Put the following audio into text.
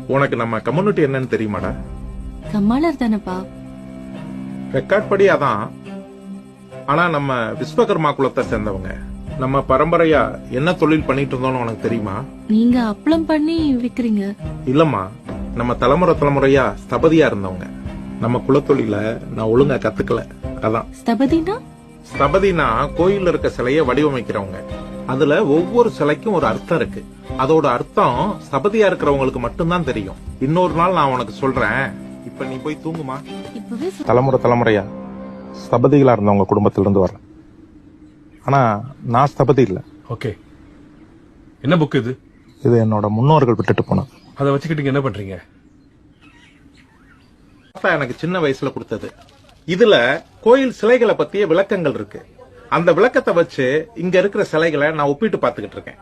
உனக்கு நம்ம கம்யூனிட்டி என்னன்னு தெரியுமாடா? கம்மாளர் தானப்பா? ரெக்கார்ட் படி அதான். ஆனா நம்ம விஸ்வகர்மா குலத்தை சேர்ந்தவங்க. நம்ம பரம்பரையா என்ன தொழில் பண்ணிட்டு இருந்தோம்னு உனக்கு தெரியுமா? நீங்க அப்பளம் பண்ணி விக்கிறீங்க. இல்லம்மா, நம்ம தலைமுறையா ஸ்தபதியா இருந்தவங்க. நம்ம குலத்தொழில நான் ஒழுங்கா கத்துக்கல. அதான். ஸ்தபதினா? ஸ்தபதினா கோயில்ல இருக்க சிலையை வடிவமைக்கிறவங்க. அதுல ஒவ்வொரு சிலைக்கும் ஒரு அர்த்தம் இருக்கு. அதோட அர்த்தம் ஸ்தபதியா இருக்கிறவங்களுக்கு மட்டும்தான் தெரியும். இன்னொரு நாள் நான் உனக்கு சொல்றேன். இப்ப நீ போய் தூங்குமா. இப்பவே தலைமுறையா ஸ்தபதிகளா இருந்தவங்க குடும்பத்தில இருந்து வரேன். ஆனா நான் ஸ்தபதி இல்ல. ஓகே, என்ன புக் இது? இது என்னோட முன்னோர்கள் விட்டுட்டு போனது. அதை வச்சுக்கிட்டு என்ன பண்றீங்க? அப்பா எனக்கு சின்ன வயசுல கொடுத்தது. இதுல கோயில் சிலைகளை பத்திய விளக்கங்கள் இருக்கு. அந்த விளக்கத்தை வச்சு இங்க இருக்கிற சிலைகளை நான் ஒப்பிட்டு பாத்துக்கிட்டு இருக்கேன்.